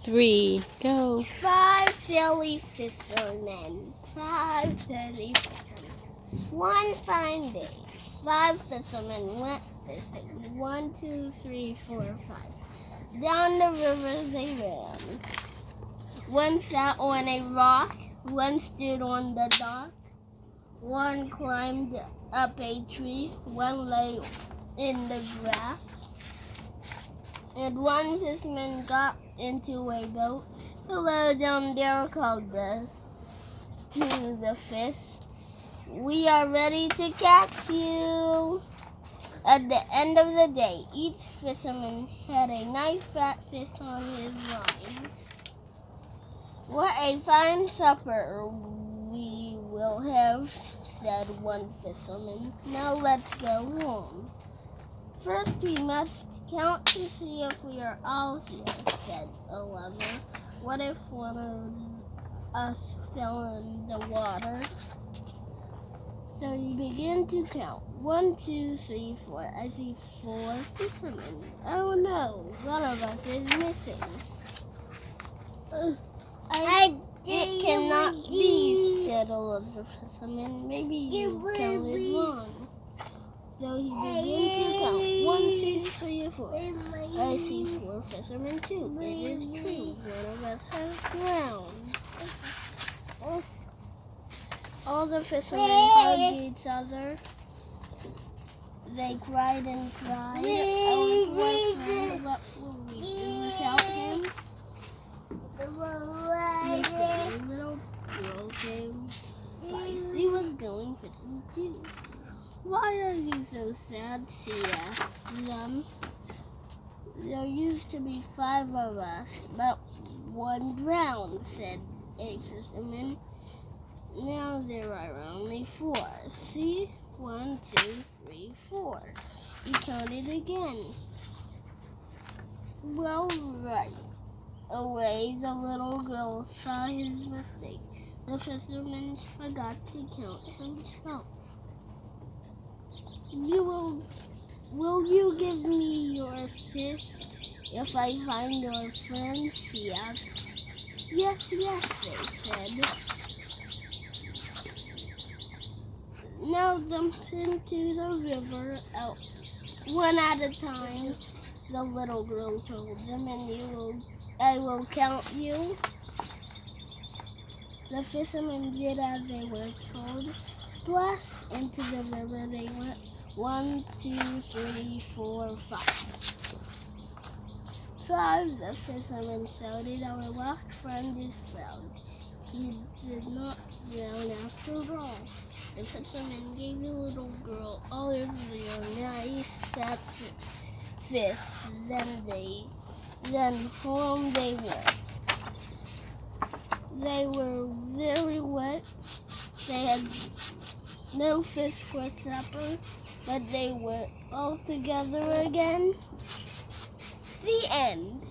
3, go. 5 silly fishermen. 5 silly fishermen. One fine day, 5 fishermen went fishing. 1, 2, 3, 4, 5. Down the river they ran. One sat on a rock. One stood on the dock. One climbed up a tree. One lay in the grass. And one fisherman got into a boat. Hello down there, called to the fish. We are ready to catch you. At the end of the day, each fisherman had a nice fat fish on his line. What a fine supper we will have, said one fisherman. Now let's go home. First we must count to see if we are all here, said another. What if one of us fell in the water? So he began to count. 1, 2, 3, 4. I see 4 fishermen. Oh no, one of us is missing. It cannot be, said another fisherman. Maybe you counted wrong. So he began to count. 1, 2, 3, 4. I see 4 fishermen too. It is true. One of us has drowned. All the fishermen hugged each other. They cried and cried. Our boyfriend, what will we do without him? They said a little girl came by. She was going fishing too. Why are you so sad? She asked them. There used to be 5 of us, but 1 drowned, said a fisherman. Now there are only 4. See? 1, 2, 3, 4. He counted again. Well, right away the little girl saw his mistake. The fisherman forgot to count himself. Will you give me your fish if I find your friend? She asked. Yes, they said. Now jump into the river out one at a time, the little girl told them, and I will count you. The fishermen did as they were told. Splash into the river they went. 1, 2, 3, 4, 5. 5, the fisherman shouted. Our lost friend is found. He did not drown after all. The fisherman gave the little girl all of their nice fat fish. Then home they went. They were very wet. They had no fish for supper, but they were all together again. The end.